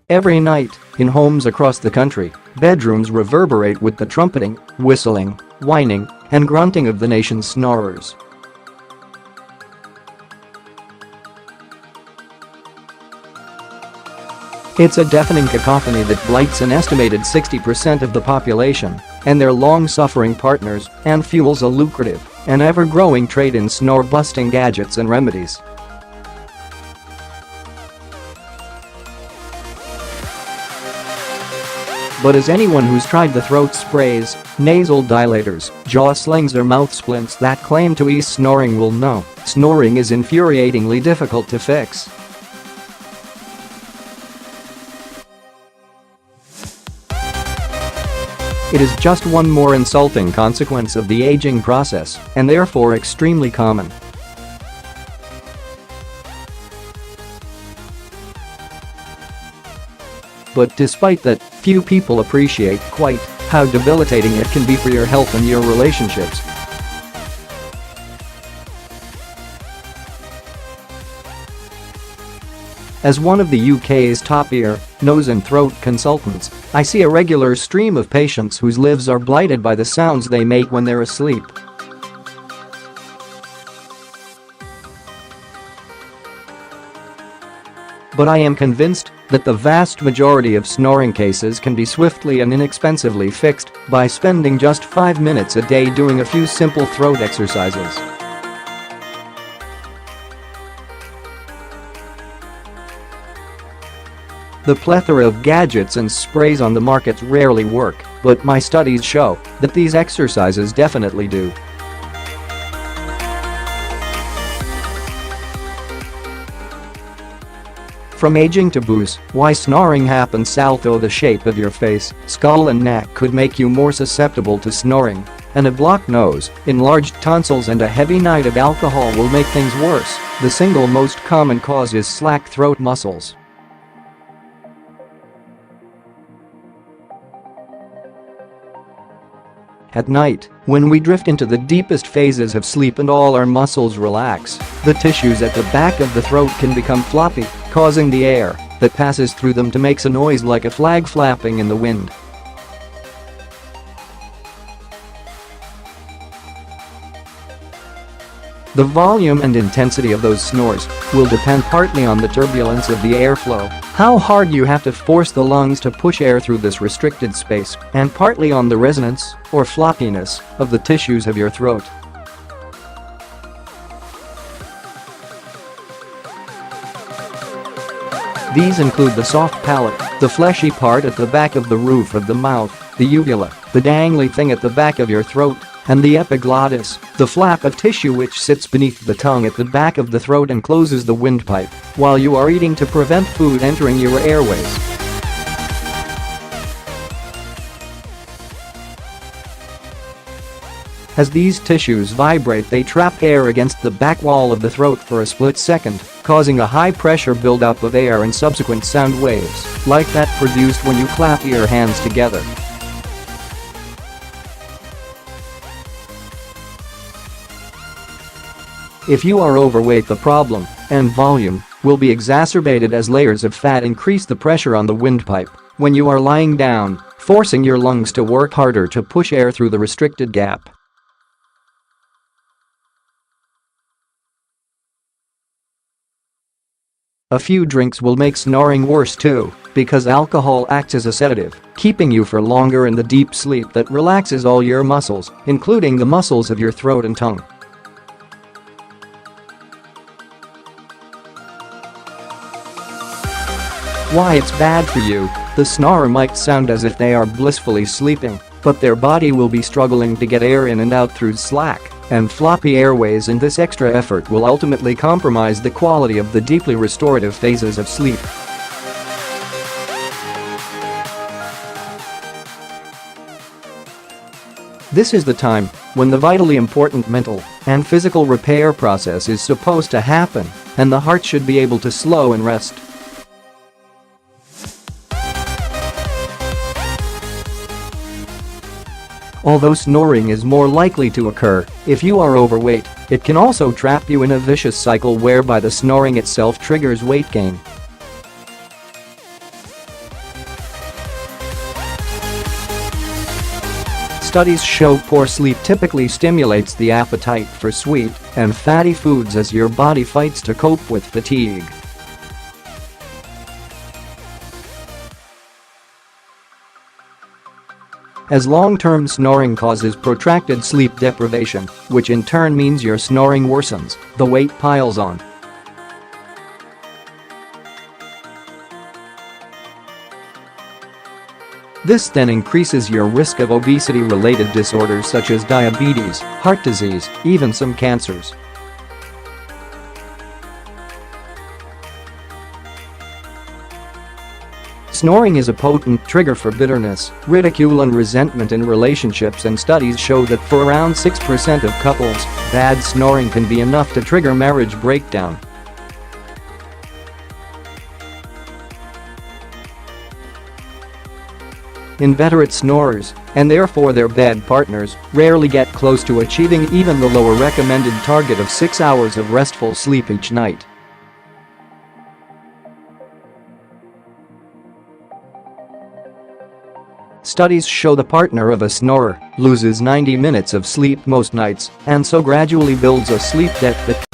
Every night, in homes across the country, bedrooms reverberate with the trumpeting, whistling, whining, and grunting of the nation's snorers. It's a deafening cacophony that blights an estimated 60% of the population and their long-suffering partners and fuels a lucrative and ever-growing trade in snore-busting gadgets and remedies. But as anyone who's tried the throat sprays, nasal dilators, jaw slings or mouth splints that claim to ease snoring will know, snoring is infuriatingly difficult to fix. It is just one more insulting consequence of the aging process, and therefore extremely common. But despite that, few people appreciate quite how debilitating it can be for your health and your relationships. As one of the UK's top ear, nose and throat consultants, I see a regular stream of patients whose lives are blighted by the sounds they make when they're asleep. But I am convinced that the vast majority of snoring cases can be swiftly and inexpensively fixed by spending just 5 minutes a day doing a few simple throat exercises. The plethora of gadgets and sprays on the market rarely work, but my studies show that these exercises definitely do. From aging taboos, why snoring happens. Although the shape of your face, skull and neck could make you more susceptible to snoring, and a blocked nose, enlarged tonsils and a heavy night of alcohol will make things worse, the single most common cause is slack throat muscles. At night, when we drift into the deepest phases of sleep and all our muscles relax, the tissues at the back of the throat can become floppy, causing the air that passes through them to make a noise like a flag flapping in the wind. The volume and intensity of those snores will depend partly on the turbulence of the airflow, how hard you have to force the lungs to push air through this restricted space, and partly on the resonance, or floppiness, of the tissues of your throat. These include the soft palate, the fleshy part at the back of the roof of the mouth, the uvula, the dangly thing at the back of your throat, and the epiglottis, the flap of tissue which sits beneath the tongue at the back of the throat and closes the windpipe while you are eating to prevent food entering your airways. As these tissues vibrate, they trap air against the back wall of the throat for a split second, causing a high-pressure buildup of air and subsequent sound waves, like that produced when you clap your hands together. If you are overweight, the problem and volume will be exacerbated as layers of fat increase the pressure on the windpipe when you are lying down, forcing your lungs to work harder to push air through the restricted gap. A few drinks will make snoring worse too, because alcohol acts as a sedative, keeping you for longer in the deep sleep that relaxes all your muscles, including the muscles of your throat and tongue. Why it's bad for you. The snorer might sound as if they are blissfully sleeping, but their body will be struggling to get air in and out through slack and floppy airways, and this extra effort will ultimately compromise the quality of the deeply restorative phases of sleep. This is the time when the vitally important mental and physical repair process is supposed to happen, and the heart should be able to slow and rest. Although snoring is more likely to occur if you are overweight, it can also trap you in a vicious cycle whereby the snoring itself triggers weight gain. Studies show poor sleep typically stimulates the appetite for sweet and fatty foods as your body fights to cope with fatigue. As long-term snoring causes protracted sleep deprivation, which in turn means your snoring worsens, the weight piles on. This then increases your risk of obesity-related disorders such as diabetes, heart disease, even some cancers. Snoring is a potent trigger for bitterness, ridicule and resentment in relationships, and studies show that for around 6% of couples, bad snoring can be enough to trigger marriage breakdown. Inveterate snorers, and therefore their bed partners, rarely get close to achieving even the lower recommended target of 6 hours of restful sleep each night. Studies show the partner of a snorer loses 90 minutes of sleep most nights and so gradually builds a sleep debt that